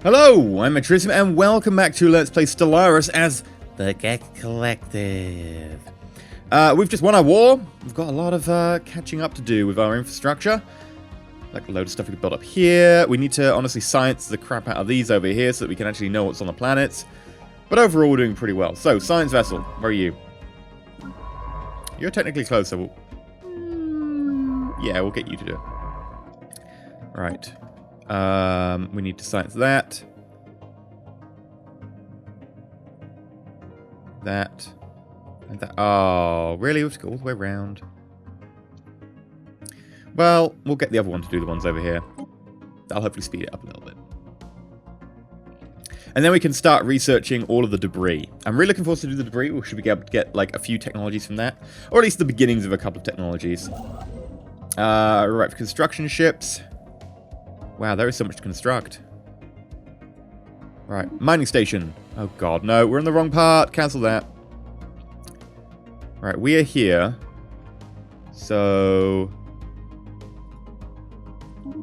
Hello, I'm EnterElysium, and welcome back to Let's Play Stellaris as the Gek Collective. We've just won our war. We've got a lot of catching up to do with our infrastructure. Like a load of stuff we can build up here. We need to honestly science the crap out of these over here so that we can actually know what's on the planets. But overall, we're doing pretty well. So, science vessel, where are you? You're technically close, so yeah, we'll get you to do it. Right. We need to science that. That. And that. Oh, really? We have to go all the way around. Well, we'll get the other one to do the ones over here. That'll hopefully speed it up a little bit. And then we can start researching all of the debris. I'm really looking forward to do the debris. We should be able to get, like, a few technologies from that. Or at least the beginnings of a couple of technologies. Right, for construction ships. Wow, there is so much to construct. Right, mining station. Oh god, no, we're in the wrong part. Cancel that. Right, we are here. So...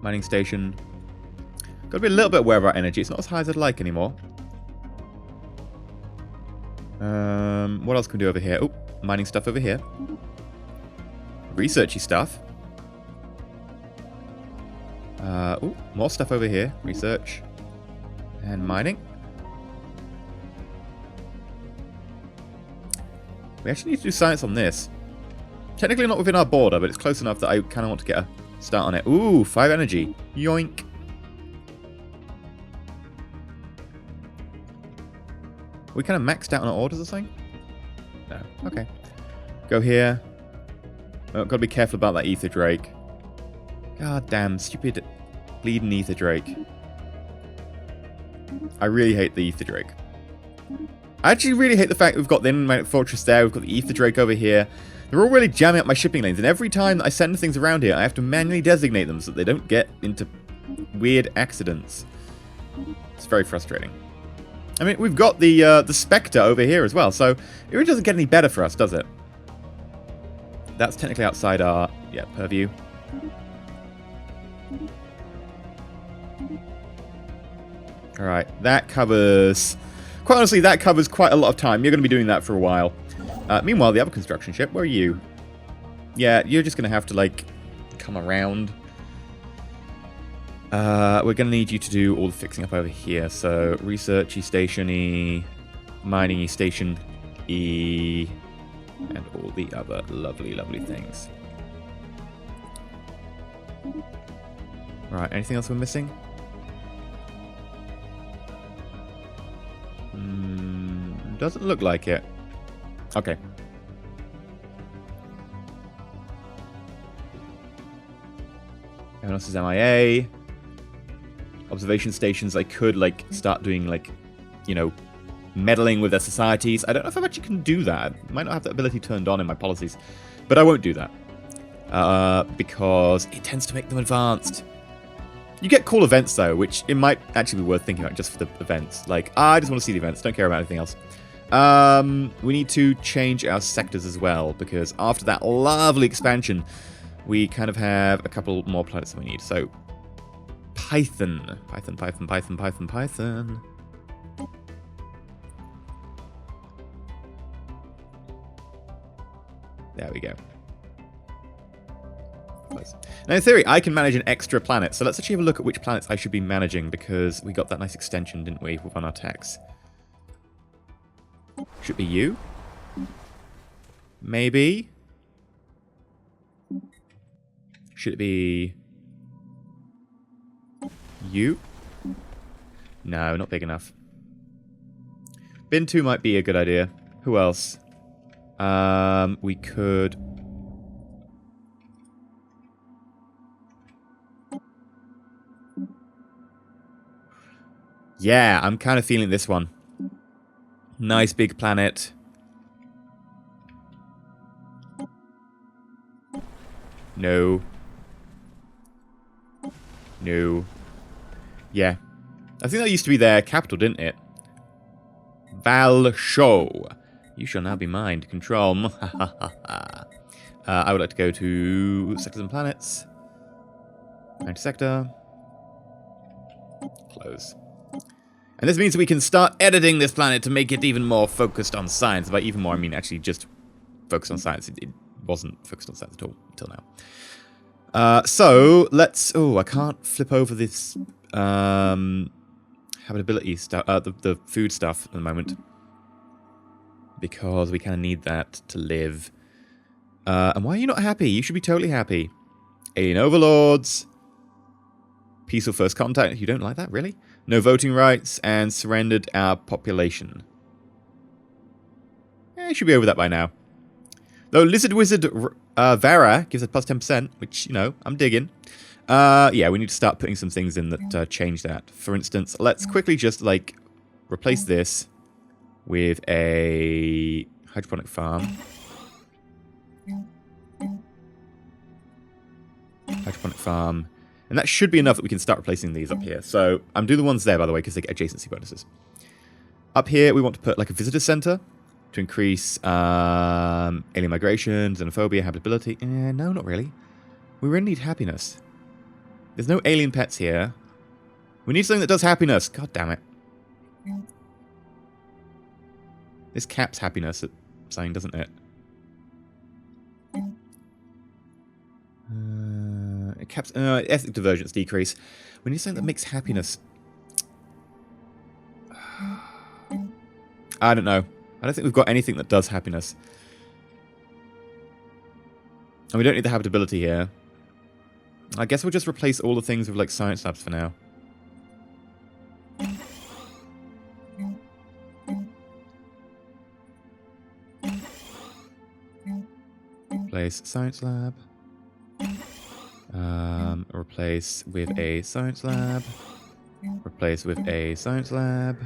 mining station. Gotta be a little bit aware of our energy. It's not as high as I'd like anymore. What else can we do over here? Oh, mining stuff over here. Researchy stuff. Oh, more stuff over here. Research. And mining. We actually need to do science on this. Technically not within our border, but it's close enough that I kind of want to get a start on it. Ooh, 5 energy. Yoink. We kind of maxed out on our orders or something? No. Okay. Go here. Oh, gotta be careful about that ether drake. God damn, stupid bleeding ether drake. I really hate the ether drake. I actually really hate the fact that we've got the Inland Fortress there, we've got the ether drake over here. They're all really jamming up my shipping lanes, and every time that I send things around here, I have to manually designate them so that they don't get into weird accidents. It's very frustrating. I mean, we've got the Spectre over here as well, so it really doesn't get any better for us, does it? That's technically outside our, purview. Alright, that covers... quite honestly, that covers quite a lot of time. You're going to be doing that for a while. Meanwhile, the other construction ship, where are you? Yeah, you're just going to have to, like, come around. We're going to need you to do all the fixing up over here. So, researchy station-y, mining-y station-y, and all the other lovely, lovely things. Right, anything else we're missing? Doesn't look like it. Okay. Everyone else is MIA. Observation stations, I could, like, start doing, like, you know, meddling with their societies. I don't know if I actually can do that. I might not have that ability turned on in my policies. But I won't do that. Because it tends to make them advanced. You get cool events, though, which it might actually be worth thinking about just for the events. Like, I just want to see the events. Don't care about anything else. We need to change our sectors as well, because after that lovely expansion, we kind of have a couple more planets that we need. So, Python. Python. There we go. Now, in theory, I can manage an extra planet, so let's actually have a look at which planets I should be managing, because we got that nice extension, didn't we, on our tax. Should be you? Maybe? Should it be... you? No, not big enough. Bin 2 might be a good idea. Who else? We could... yeah, I'm kind of feeling this one. Nice big planet. No. No. Yeah. I think that used to be their capital, didn't it? Val Show. You shall now be mine to control. I would like to go to sectors and planets. Sector. Close. And this means we can start editing this planet to make it even more focused on science. By even more, I mean actually just focused on science. It wasn't focused on science at all until now. So let's... Oh, I can't flip over this habitability stuff, the food stuff at the moment. Because we kind of need that to live. And why are you not happy? You should be totally happy. Alien overlords. Peaceful first contact. You don't like that, really? No voting rights, and surrendered our population. You should be over that by now. Though Lizard Wizard Vera gives us plus 10%, which, you know, I'm digging. Yeah, we need to start putting some things in that change that. For instance, let's quickly just, like, replace this with a hydroponic farm. Hydroponic farm. And that should be enough that we can start replacing these up here. So I'm doing the ones there, by the way, because they get adjacency bonuses. Up here, we want to put like a visitor center to increase alien migration, xenophobia, habitability. No, not really. We really need happiness. There's no alien pets here. We need something that does happiness. God damn it. This caps happiness at something, doesn't it? It caps ethnic divergence decrease. We need something that makes happiness. I don't know. I don't think we've got anything that does happiness. And we don't need the habitability here. I guess we'll just replace all the things with like science labs for now. Replace science lab. Replace with a science lab. Replace with a science lab.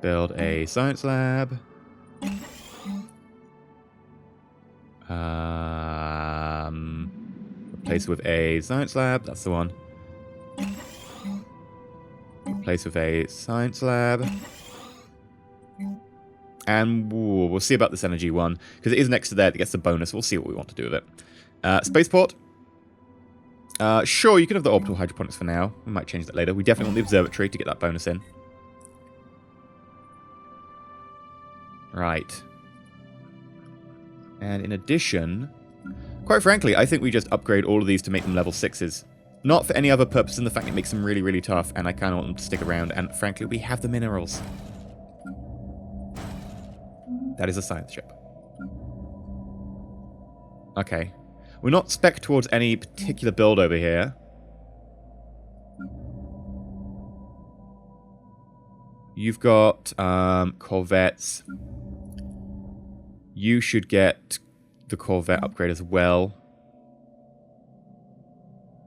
Build a science lab. Replace with a science lab. That's the one. Replace with a science lab. And we'll see about this energy one. Because it is next to there that gets the bonus. We'll see what we want to do with it. Spaceport. Sure, you can have the orbital hydroponics for now. We might change that later. We definitely want the observatory to get that bonus in. Right. And in addition, quite frankly, I think we just upgrade all of these to make them level 6s. Not for any other purpose than the fact it makes them really, really tough, and I kind of want them to stick around, and frankly, we have the minerals. That is a science ship. Okay. We're not spec towards any particular build over here. You've got corvettes. You should get the corvette upgrade as well.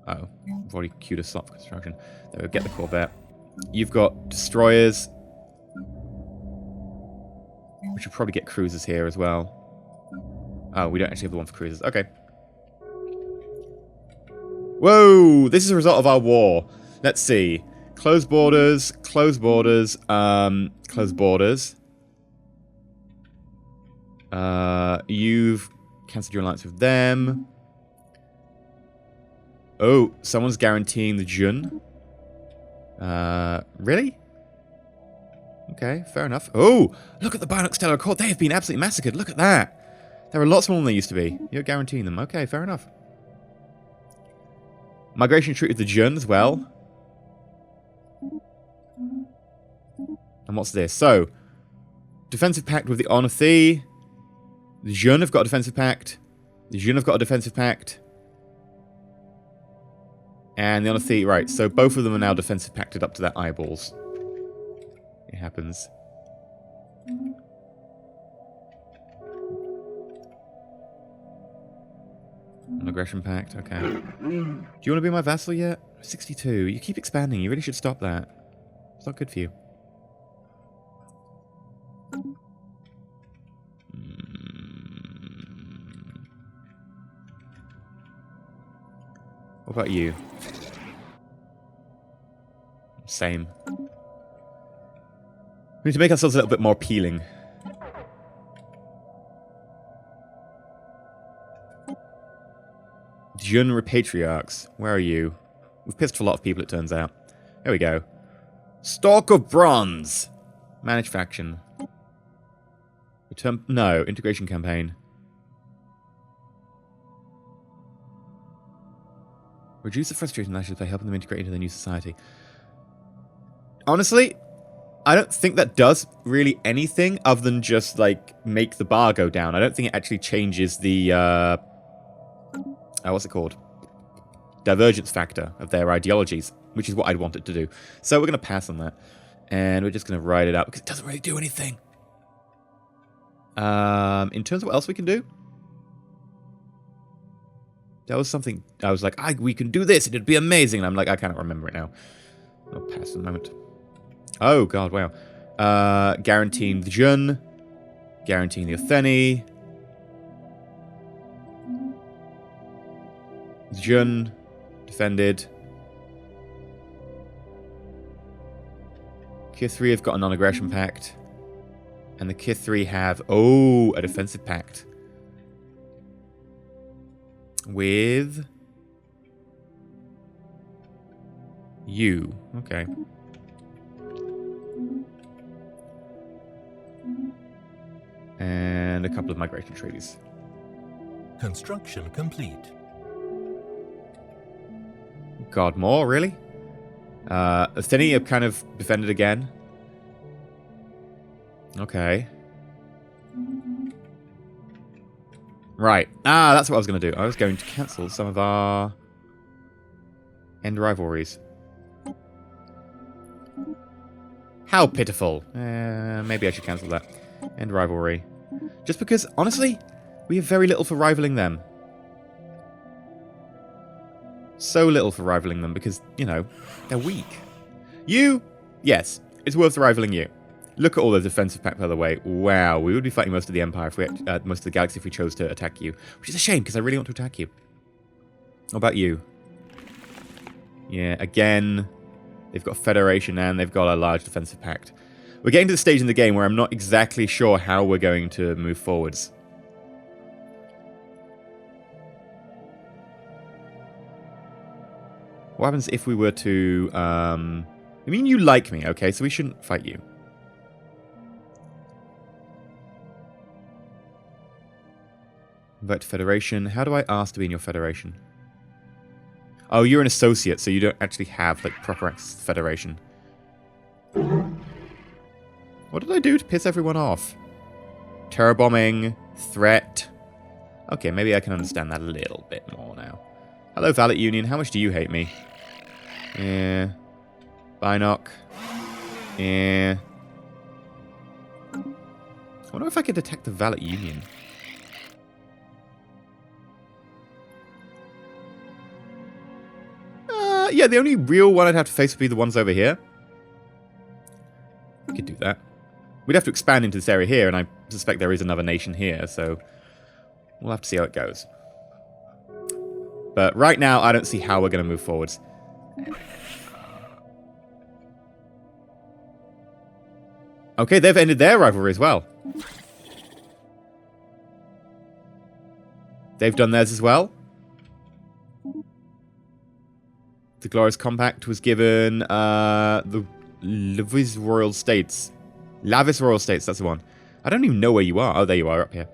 Oh, I've already queued a slot for construction. There we go, get the corvette. You've got destroyers. We should probably get cruisers here as well. Oh, we don't actually have the one for cruisers. Okay. Whoa! This is a result of our war. Let's see. Closed borders, closed borders, closed borders. You've cancelled your alliance with them. Oh, someone's guaranteeing the Jun. Really? Okay, fair enough. Oh, look at the Bionic Stellar Accord. They have been absolutely massacred. Look at that. They're a lot smaller than they used to be. You're guaranteeing them. Okay, fair enough. Migration treaty with the Jun as well. And what's this? So, defensive pact with the Onothi. The Jun have got a defensive pact. The Jun have got a defensive pact. And the Onothi, right, so both of them are now defensive pacted up to their eyeballs. It happens. An aggression pact, okay. Do you want to be my vassal yet? 62. You keep expanding. You really should stop that. It's not good for you. What about you? Same. We need to make ourselves a little bit more appealing. Jun Repatriarchs. Where are you? We've pissed off a lot of people, it turns out. There we go. Stalk of Bronze. Manage faction. Return... No, integration campaign. Reduce the frustration lashes by helping them integrate into the new society. Honestly, I don't think that does really anything other than just, like, make the bar go down. I don't think it actually changes the, what's it called? Divergence factor of their ideologies, which is what I'd want it to do. So we're going to pass on that. And we're just going to write it out, because it doesn't really do anything. In terms of what else we can do? That was something, I was like, we can do this, it'd be amazing. And I'm like, I cannot remember it now. I'll pass for the moment. Oh, God, wow. Guaranteeing the Jun. Guaranteeing the Otheni. Jun. Defended. Kith 3 have got a non-aggression pact. And the Kith 3 have, a defensive pact. With... you. Okay. And a couple of migration treaties. Construction complete. God, more? Really? Otheni have kind of defended again. Okay. Right. That's what I was going to do. I was going to cancel some of our end rivalries. How pitiful. Maybe I should cancel that. End rivalry. Just because, honestly, we have very little for rivaling them. So little for rivaling them because, you know, they're weak. You? Yes, it's worth rivaling you. Look at all the defensive pact, by the way. Wow, we would be fighting most of the Empire, if we, most of the galaxy, if we chose to attack you. Which is a shame, because I really want to attack you. What about you? Yeah, again, they've got Federation and they've got a large defensive pact. We're getting to the stage in the game where I'm not exactly sure how we're going to move forwards. What happens if we were to... I mean, you like me, okay? So we shouldn't fight you. Invite to Federation. How do I ask to be in your Federation? Oh, you're an associate, so you don't actually have, like, proper access to Federation. What did I do to piss everyone off? Terror bombing, threat. Okay, maybe I can understand that a little bit more now. Hello, Valet Union. How much do you hate me? Yeah. Binoc. Yeah. I wonder if I could detect the Valet Union. Yeah, the only real one I'd have to face would be the ones over here. We could do that. We'd have to expand into this area here, and I suspect there is another nation here, so we'll have to see how it goes. But right now, I don't see how we're going to move forwards. Okay, they've ended their rivalry as well. They've done theirs as well. The Glorious Compact was given the Lavis Royal States. Lavis Royal States, that's the one. I don't even know where you are. Oh, there you are, up here.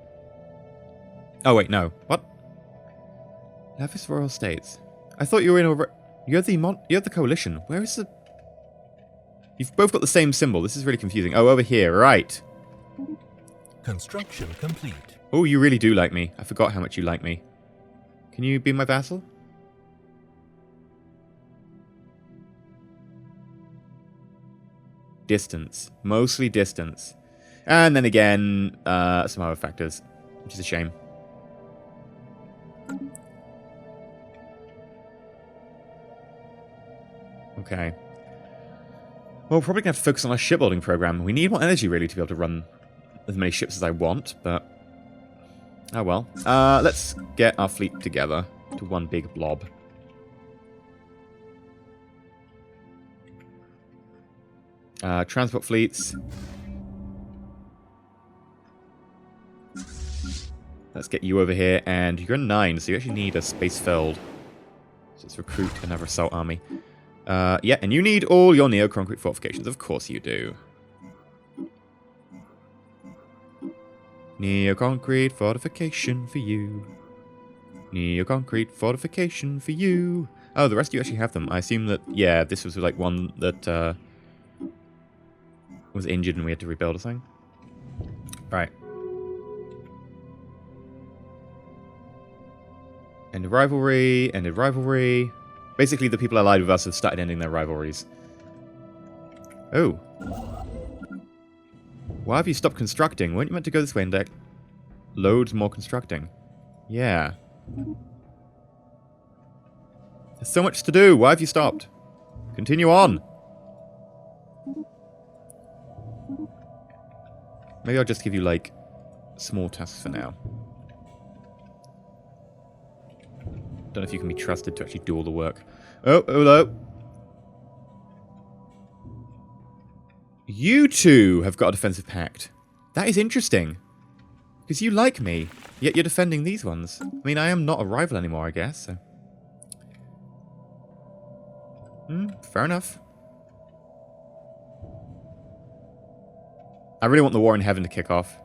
Oh, wait, no. What? Lavis Royal States. I thought you were in a... You're the coalition. Where is the... You've both got the same symbol. This is really confusing. Oh, over here. Right. Construction complete. Oh, you really do like me. I forgot how much you like me. Can you be my vassal? Distance. Mostly distance. And then again, some other factors. Which is a shame. Okay. Well, we're probably going to have to focus on our shipbuilding program. We need more energy, really, to be able to run as many ships as I want, but... Oh, well. Let's get our fleet together to one big blob. Transport fleets. Let's get you over here, and you're a 9, so you actually need a space filled. So let's recruit another assault army. Yeah, and you need all your neo-concrete fortifications. Of course you do. Neo-concrete fortification for you. Neo-concrete fortification for you. Oh, the rest of you actually have them. I assume that, yeah, this was like one that was injured and we had to rebuild or something. Right. Ended rivalry, ended rivalry. Basically, the people allied with us have started ending their rivalries. Oh. Why have you stopped constructing? Weren't you meant to go this way and deck loads more constructing? Yeah. There's so much to do. Why have you stopped? Continue on. Maybe I'll just give you, like, small tasks for now. Don't know if you can be trusted to actually do all the work. Oh, hello. You two have got a defensive pact. That is interesting. Because you like me, yet you're defending these ones. I mean, I am not a rival anymore, I guess. So. Fair enough. I really want the War in Heaven to kick off.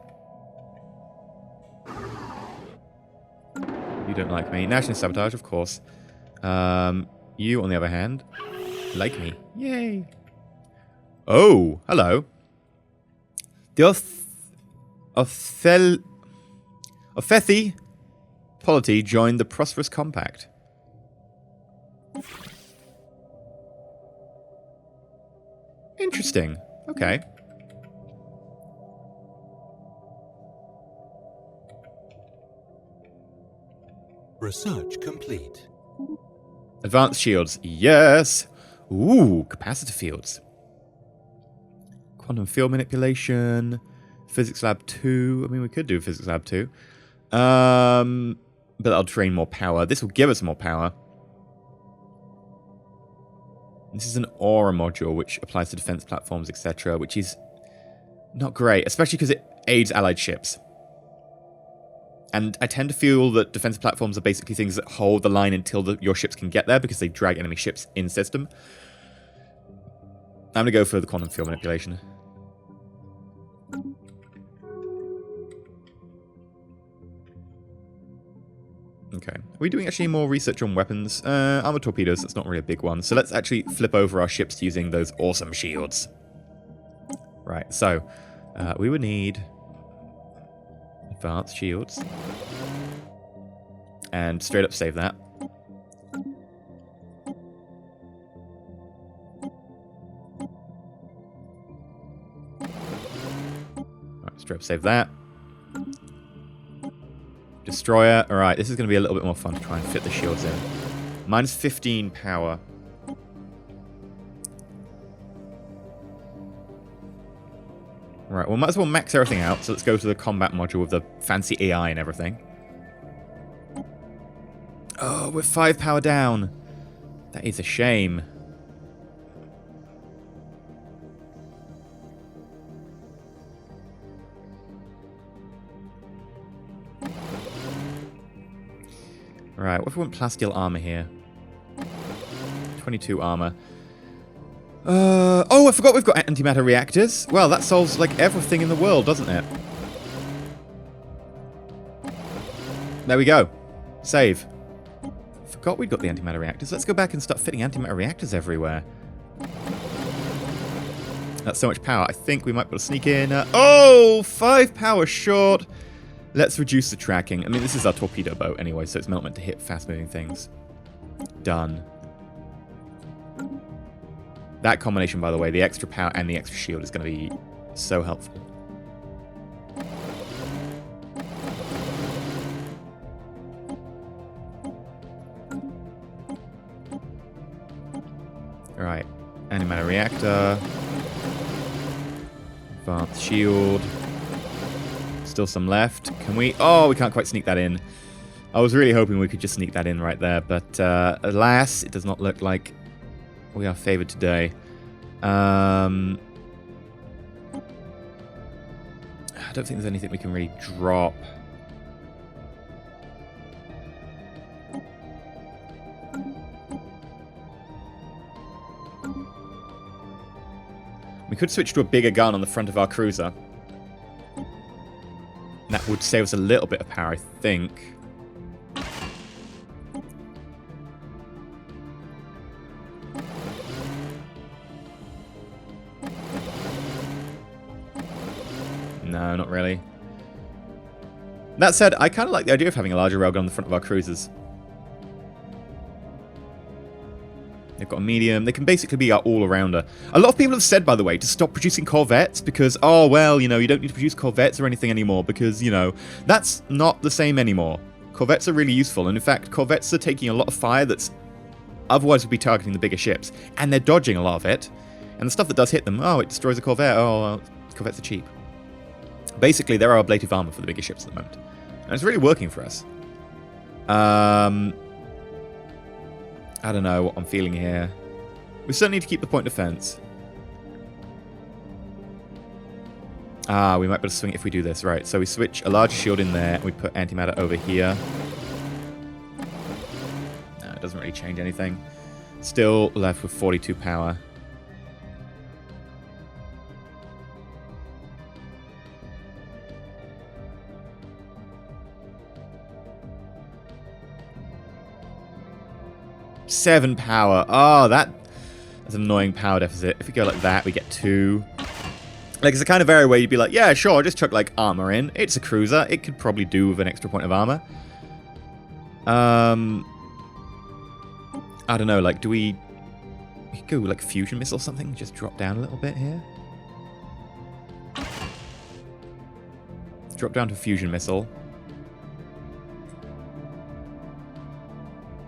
You don't like me. National sabotage, of course. You, on the other hand, like me. Yay. Oh, hello. The Othethi polity joined the Prosperous Compact. Interesting. Okay. Research complete. Advanced shields. Yes. Ooh, capacitor fields. Quantum field manipulation. Physics lab 2. I mean, we could do physics lab 2. But that'll drain more power. This will give us more power. This is an aura module, which applies to defense platforms, etc., which is not great, especially because it aids allied ships. And I tend to feel that defense platforms are basically things that hold the line until your ships can get there, because they drag enemy ships in system. I'm going to go for the quantum field manipulation. Okay. Are we doing actually more research on weapons? Armor torpedoes, that's not really a big one. So let's actually flip over our ships using those awesome shields. Right, so we would need advanced shields. And straight up save that. Alright, straight up save that. Destroyer. Alright, this is going to be a little bit more fun to try and fit the shields in. Minus 15 power. Right, well, might as well max everything out, so let's go to the combat module with the fancy AI and everything. Oh, we're 5 power down. That is a shame. Right, what if we want plasteel armor here? 22 armor. Oh, I forgot we've got antimatter reactors. Well, that solves, like, everything in the world, doesn't it? There we go. Save. Forgot we'd got the antimatter reactors. Let's go back and start fitting antimatter reactors everywhere. That's so much power. I think we might be able to sneak in. Oh, 5 power short. Let's reduce the tracking. I mean, this is our torpedo boat anyway, so it's not meant to hit fast-moving things. Done. That combination, by the way, the extra power and the extra shield is going to be so helpful. Alright. Antimatter reactor. Advanced shield. Still some left. Can we... Oh, we can't quite sneak that in. I was really hoping we could just sneak that in right there, but alas, it does not look like we are favored today. I don't think there's anything we can really drop. We could switch to a bigger gun on the front of our cruiser. That would save us a little bit of power, I think. No, not really. That said, I kind of like the idea of having a larger railgun on the front of our cruisers. They've got a medium. They can basically be our all-arounder. A lot of people have said, by the way, to stop producing corvettes because, oh, well, you know, you don't need to produce corvettes or anything anymore because, you know, that's not the same anymore. Corvettes are really useful, and in fact, corvettes are taking a lot of fire that's otherwise would be targeting the bigger ships, and they're dodging a lot of it. And the stuff that does hit them, oh, it destroys a corvette. Oh, well, corvettes are cheap. Basically, they're our ablative armor for the bigger ships at the moment. And it's really working for us. I don't know what I'm feeling here. We certainly need to keep the point defense. Ah, we might be able to swing it if we do this. Right, so we switch a larger shield in there, and we put antimatter over here. No, it doesn't really change anything. Still left with 42 power. Seven power. Oh, that's an annoying power deficit. If we go like that, we get 2. Like, it's the kind of area where you'd be like, yeah, sure, I'll just chuck, like, armor in. It's a cruiser. It could probably do with an extra point of armor. I don't know, like, do we could go, like, fusion missile or something? Just drop down a little bit here. Drop down to fusion missile.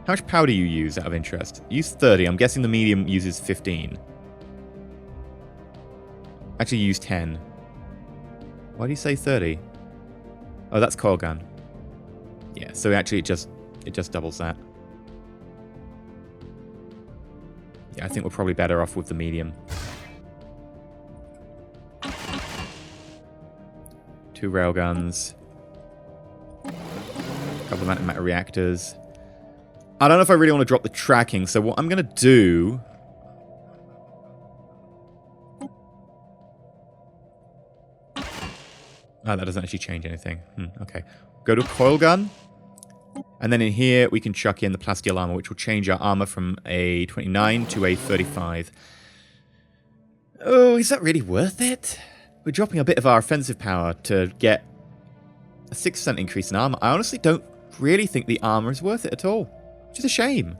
How much power do you use out of interest? Use 30. I'm guessing the medium uses 15. Actually, use 10. Why do you say 30? Oh, that's coil gun. Yeah, so actually it just doubles that. Yeah, I think we're probably better off with the medium. 2 railguns. A couple of antimatter reactors. I don't know if I really want to drop the tracking, so what I'm going to do... Oh, that doesn't actually change anything. Okay. Go to coil gun. And then in here, we can chuck in the plasteel armor, which will change our armor from a 29 to a 35. Oh, is that really worth it? We're dropping a bit of our offensive power to get a 6% increase in armor. I honestly don't really think the armor is worth it at all. Which is a shame.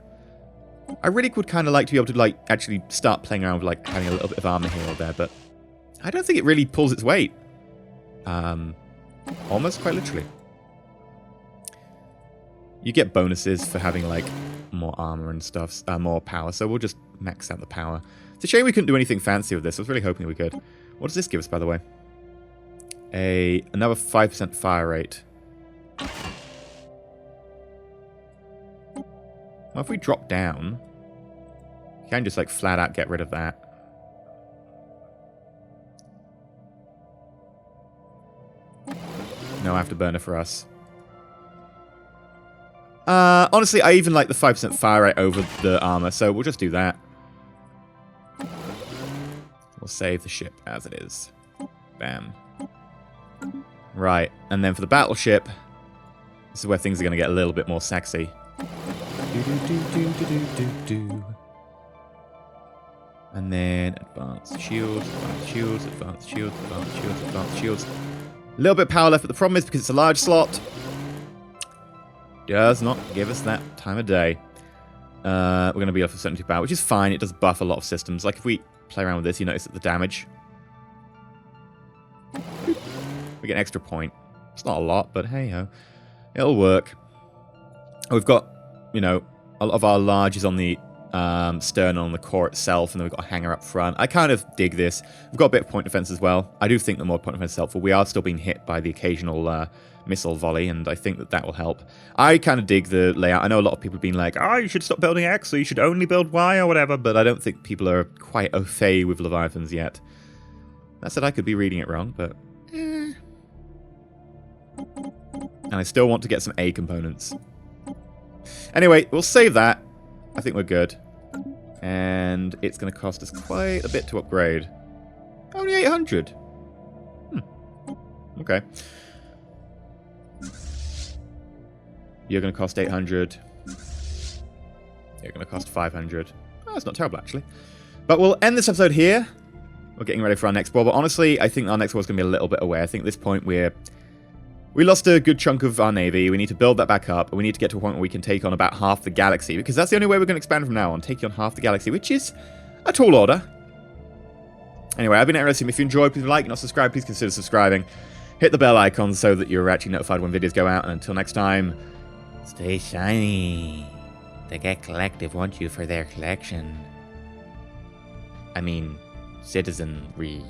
I really would kind of like to be able to, like, actually start playing around with, like, having a little bit of armor here or there, but I don't think it really pulls its weight. Almost quite literally. You get bonuses for having, like, more armor and stuff, more power, so we'll just max out the power. It's a shame we couldn't do anything fancy with this. I was really hoping we could. What does this give us, by the way? Another 5% fire rate. Well, if we drop down, you can just, like, flat out get rid of that. No afterburner for us. Honestly, I even like the 5% fire rate over the armor, so we'll just do that. We'll save the ship as it is. Bam. Right, and then for the battleship, this is where things are going to get a little bit more sexy. And then advanced shields, advanced shields, advanced shields, advanced shields, advanced shields. A little bit of power left, but the problem is because it's a large slot, does not give us that time of day. We're going to be off of 72 power, which is fine. It does buff a lot of systems. Like, if we play around with this, you notice that the damage. We get an extra point. It's not a lot, but hey-ho. It'll work. We've got, you know, a lot of our large is on the stern on the core itself, and then we've got a hangar up front. I kind of dig this. We've got a bit of point defense as well. I do think the more point defense is helpful. We are still being hit by the occasional missile volley, and I think that that will help. I kind of dig the layout. I know a lot of people have been like, oh, you should stop building X, or you should only build Y, or whatever, but I don't think people are quite au fait with Leviathans yet. That said, I could be reading it wrong, but... And I still want to get some A components. Anyway, we'll save that. I think we're good. And it's going to cost us quite a bit to upgrade. Only 800. Okay. You're going to cost 800. You're going to cost 500. Oh, that's not terrible, actually. But we'll end this episode here. We're getting ready for our next war. But honestly, I think our next war is going to be a little bit away. I think at this point we lost a good chunk of our navy. We need to build that back up. We need to get to a point where we can take on about half the galaxy. Because that's the only way we're going to expand from now on. Taking on half the galaxy, which is a tall order. Anyway, I've been EnterElysium. If you enjoyed, please like and not subscribe. Please consider subscribing. Hit the bell icon so that you're actually notified when videos go out. And until next time, stay shiny. The Get Collective want you for their collection. I mean, citizenry.